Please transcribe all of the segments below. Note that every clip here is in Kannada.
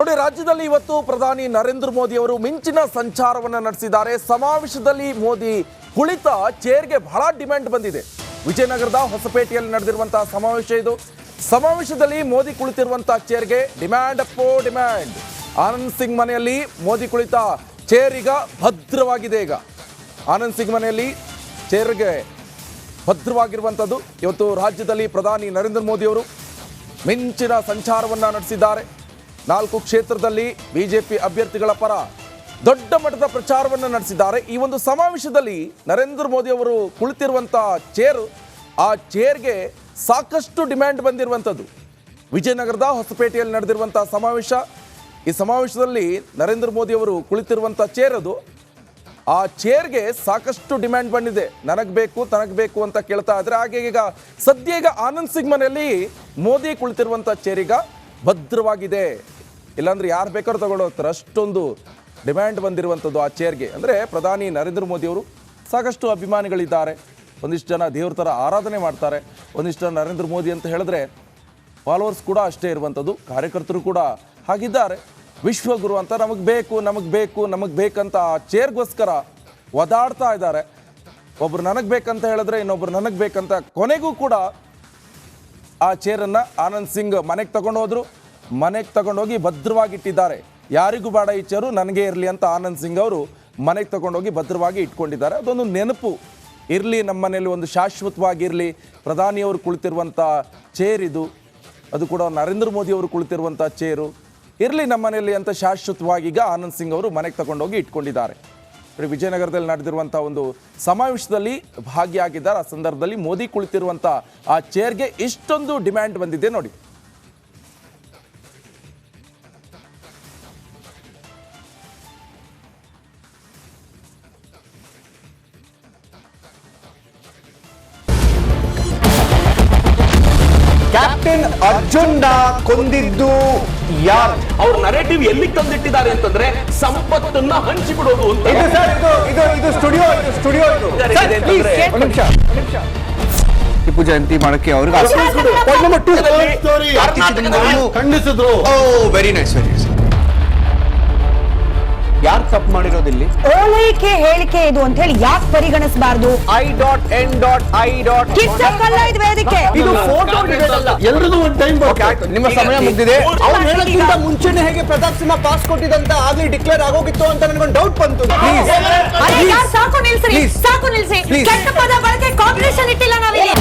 ನೋಡಿ, ರಾಜ್ಯದಲ್ಲಿ ಇವತ್ತು ಪ್ರಧಾನಿ ನರೇಂದ್ರ ಮೋದಿ ಅವರು ಮಿಂಚಿನ ಸಂಚಾರವನ್ನು ನಡೆಸಿದ್ದಾರೆ. ಸಮಾವೇಶದಲ್ಲಿ ಮೋದಿ ಕುಳಿತ ಚೇರ್ಗೆ ಬಹಳ ಡಿಮ್ಯಾಂಡ್ ಬಂದಿದೆ. ವಿಜಯನಗರದ ಹೊಸಪೇಟೆಯಲ್ಲಿ ನಡೆದಿರುವಂತಹ ಸಮಾವೇಶ ಇದು. ಸಮಾವೇಶದಲ್ಲಿ ಮೋದಿ ಕುಳಿತಿರುವಂತಹ ಚೇರ್ಗೆ ಡಿಮ್ಯಾಂಡ್ ಅಪ್ಪೋ ಡಿಮ್ಯಾಂಡ್. ಆನಂದ್ ಸಿಂಗ್ ಮನೆಯಲ್ಲಿ ಮೋದಿ ಕುಳಿತ ಚೇರ್ ಈಗ ಭದ್ರವಾಗಿದೆ. ಈಗ ಆನಂದ್ ಸಿಂಗ್ ಮನೆಯಲ್ಲಿ ಚೇರ್ಗೆ ಭದ್ರವಾಗಿರುವಂಥದ್ದು. ಇವತ್ತು ರಾಜ್ಯದಲ್ಲಿ ಪ್ರಧಾನಿ ನರೇಂದ್ರ ಮೋದಿ ಅವರು ಮಿಂಚಿನ ಸಂಚಾರವನ್ನು ನಡೆಸಿದ್ದಾರೆ. 4 ಕ್ಷೇತ್ರದಲ್ಲಿ ಬಿಜೆಪಿ ಅಭ್ಯರ್ಥಿಗಳ ಪರ ದೊಡ್ಡ ಮಟ್ಟದ ಪ್ರಚಾರವನ್ನು ನಡೆಸಿದ್ದಾರೆ. ಈ ಒಂದು ಸಮಾವೇಶದಲ್ಲಿ ನರೇಂದ್ರ ಮೋದಿ ಅವರು ಕುಳಿತಿರುವಂಥ ಚೇರು, ಆ ಚೇರ್ಗೆ ಸಾಕಷ್ಟು ಡಿಮ್ಯಾಂಡ್ ಬಂದಿರುವಂಥದ್ದು. ವಿಜಯನಗರದ ಹೊಸಪೇಟೆಯಲ್ಲಿ ನಡೆದಿರುವಂಥ ಸಮಾವೇಶ. ಈ ಸಮಾವೇಶದಲ್ಲಿ ನರೇಂದ್ರ ಮೋದಿ ಅವರು ಕುಳಿತಿರುವಂಥ ಚೇರ್ ಅದು. ಆ ಚೇರ್ಗೆ ಸಾಕಷ್ಟು ಡಿಮ್ಯಾಂಡ್ ಬಂದಿದೆ. ನನಗೆ ಬೇಕು ತನಗೆ ಬೇಕು ಅಂತ ಕೇಳ್ತಾ ಇದ್ರೆ, ಹಾಗೆ ಈಗ ಸದ್ಯ ಈಗ ಆನಂದ್ ಸಿಂಗ್ ಮನೆಯಲ್ಲಿ ಮೋದಿ ಕುಳಿತಿರುವಂಥ ಚೇರಿಗ ಭದ್ರವಾಗಿದೆ. ಇಲ್ಲಾಂದ್ರೆ ಯಾರು ಬೇಕಾದ್ರೂ ತಗೊಂಡು ಹೋಗ್ತಾರೆ, ಅಷ್ಟೊಂದು ಡಿಮ್ಯಾಂಡ್ ಬಂದಿರುವಂಥದ್ದು ಆ ಚೇರ್ಗೆ. ಅಂದರೆ ಪ್ರಧಾನಿ ನರೇಂದ್ರ ಮೋದಿ ಅವರು ಸಾಕಷ್ಟು ಅಭಿಮಾನಿಗಳಿದ್ದಾರೆ. ಒಂದಿಷ್ಟು ಜನ ದೇವ್ರ ಥರ ಆರಾಧನೆ ಮಾಡ್ತಾರೆ. ಒಂದಿಷ್ಟು ಜನ ನರೇಂದ್ರ ಮೋದಿ ಅಂತ ಹೇಳಿದ್ರೆ ಫಾಲೋವರ್ಸ್ ಕೂಡ ಅಷ್ಟೇ ಇರುವಂಥದ್ದು. ಕಾರ್ಯಕರ್ತರು ಕೂಡ ಹಾಗಿದ್ದಾರೆ. ವಿಶ್ವಗುರು ಅಂತ ನಮಗೆ ಬೇಕು ನಮಗೆ ಬೇಕು ನಮಗೆ ಬೇಕಂತ ಆ ಚೇರ್ಗೋಸ್ಕರ ಒದಾಡ್ತಾ ಇದ್ದಾರೆ. ಒಬ್ರು ನನಗೆ ಬೇಕಂತ ಹೇಳಿದ್ರೆ ಇನ್ನೊಬ್ರು ನನಗೆ ಬೇಕಂತ ಕೊನೆಗೂ ಕೂಡ ಆ ಚೇರನ್ನು ಆನಂದ್ ಸಿಂಗ್ ಮನೆಗೆ ತಗೊಂಡು ಹೋದ್ರು. ಮನೆಗೆ ತಗೊಂಡೋಗಿ ಭದ್ರವಾಗಿಟ್ಟಿದ್ದಾರೆ. ಯಾರಿಗೂ ಬೇಡ ಈ ಚೇರು, ನನಗೆ ಇರಲಿ ಅಂತ ಆನಂದ್ ಸಿಂಗ್ ಅವರು ಮನೆಗೆ ತಗೊಂಡೋಗಿ ಭದ್ರವಾಗಿ ಇಟ್ಕೊಂಡಿದ್ದಾರೆ. ಅದೊಂದು ನೆನಪು ಇರಲಿ, ನಮ್ಮ ಮನೆಯಲ್ಲಿ ಒಂದು ಶಾಶ್ವತವಾಗಿರಲಿ. ಪ್ರಧಾನಿಯವರು ಕುಳಿತಿರುವಂಥ ಚೇರ್ ಇದು, ಅದು ಕೂಡ ನರೇಂದ್ರ ಮೋದಿ ಅವರು ಕುಳಿತಿರುವಂಥ ಚೇರು ಇರಲಿ ನಮ್ಮ ಮನೆಯಲ್ಲಿ ಅಂತ ಶಾಶ್ವತವಾಗಿ ಈಗ ಆನಂದ್ ಸಿಂಗ್ ಅವರು ಮನೆಗೆ ತಗೊಂಡೋಗಿ ಇಟ್ಕೊಂಡಿದ್ದಾರೆ. ವಿಜಯನಗರದಲ್ಲಿ ನಡೆದಿರುವಂಥ ಒಂದು ಸಮಾವೇಶದಲ್ಲಿ ಭಾಗಿಯಾಗಿದ್ದಾರೆ. ಆ ಸಂದರ್ಭದಲ್ಲಿ ಮೋದಿ ಕುಳಿತಿರುವಂಥ ಆ ಚೇರ್ಗೆ ಇಷ್ಟೊಂದು ಡಿಮ್ಯಾಂಡ್ ಬಂದಿದೆ ನೋಡಿ. ಕ್ಯಾಪ್ಟನ್ ಅರ್ಜುನ್ ಕೊಂದಿದ್ದು ಯಾರು? ಅವ್ರ ನರೇಟಿವ್ ಎಲ್ಲಿ ತಂದಿಟ್ಟಿದ್ದಾರೆ ಅಂತಂದ್ರೆ ಸಂಪತ್ತನ್ನ ಹಂಚಿಬಿಡೋದು ಅಂತ. ಇದು ಸ್ಟುಡಿಯೋ ಟಿಪ್ಪು ಜಯಂತಿ ಮಾಡಕ್ಕೆ ಅವ್ರಿಗೆ ಖಂಡಿಸಿದ್ರು. Very nice. ಯಾರು ತಪ್ಪು ಮಾಡಿರೋದಿಲ್ಲಿ? ಓಲೈಕೆ ಹೇಳಿಕೆ ಇದು ಅಂತ ಹೇಳಿ ಯಾಕೆ ಪರಿಗಣಿಸಬಾರದು? I.N.I. ವೇದಿಕೆ ಇದು ಫೋಟೋ ಎಲ್ರಿಗೂ ಒಂದು ಟೈಮ್ ನಿಮ್ಮ ಸಮಯ ಮುಗಿದಿದೆ. ಅವ್ರು ಹೇಳೋಕ್ಕಿಂತ ಮುಂಚೆನೆ ಹೇಗೆ ಪ್ರತಾಪ್ ಸಿಂಹ ಪಾಸ್ ಕೊಟ್ಟಿದಂತ ಆಗ್ಲಿ ಡಿಕ್ಲೇರ್ ಆಗೋಗಿತ್ತು ಅಂತ ನನಗೊಂದು ಡೌಟ್ ಬಂತು. ಸಾಕು ನಿಲ್ಸಿ, ಸಾಕು ನಿಲ್ಸಿ. ಕೆಟ್ಟ ಪದ ಬಳಕೆ ಕಾಂಬಿನೇಷನ್ ಇಟ್ಟಿಲ್ಲ ನಾವಿಲ್ಲಿ.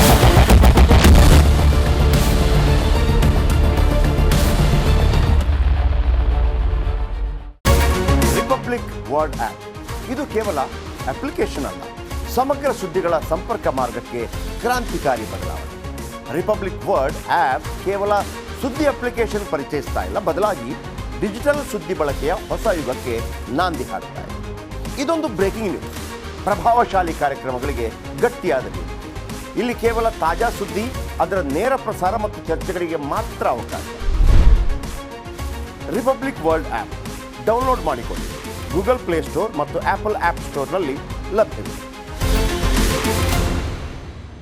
ರಿಪಬ್ಲಿಕ್ ವರ್ಡ್ ಆಪ್ ಇದು ಕೇವಲ ಅಪ್ಲಿಕೇಶನ್ ಅಲ್ಲ, ಸಮಗ್ರ ಸುದ್ದಿಗಳ ಸಂಪರ್ಕ ಮಾರ್ಗಕ್ಕೆ ಕ್ರಾಂತಿಕಾರಿ ಬದಲಾವಣೆ. ರಿಪಬ್ಲಿಕ್ ವರ್ಡ್ ಆಪ್ ಕೇವಲ ಸುದ್ದಿ ಅಪ್ಲಿಕೇಶನ್ ಪರಿಚಯಿಸ್ತಾ ಇಲ್ಲ, ಬದಲಾಗಿ ಡಿಜಿಟಲ್ ಸುದ್ದಿ ಬಳಕೆಯ ಹೊಸ ಯುಗಕ್ಕೆ ನಾಂದಿ ಹಾಡ್ತಾ ಇದೆ. ಇದೊಂದು ಬ್ರೇಕಿಂಗ್ ನ್ಯೂಸ್, ಪ್ರಭಾವಶಾಲಿ ಕಾರ್ಯಕ್ರಮಗಳಿಗೆ ಗಟ್ಟಿಯಾದ ನ್ಯೂಸ್. ಇಲ್ಲಿ ಕೇವಲ ತಾಜಾ ಸುದ್ದಿ, ಅದರ ನೇರ ಪ್ರಸಾರ ಮತ್ತು ಚರ್ಚೆಗಳಿಗೆ ಮಾತ್ರ ಅವಕಾಶ. ರಿಪಬ್ಲಿಕ್ ವರ್ಲ್ಡ್ ಆಪ್ ಡೌನ್ಲೋಡ್ ಮಾಡಿಕೊಳ್ಳಿ. ಗೂಗಲ್ ಪ್ಲೇ ಸ್ಟೋರ್ ಮತ್ತು ಆಪಲ್ ಆಪ್ ಸ್ಟೋರ್ನಲ್ಲಿ ಲಭ್ಯವಿದೆ.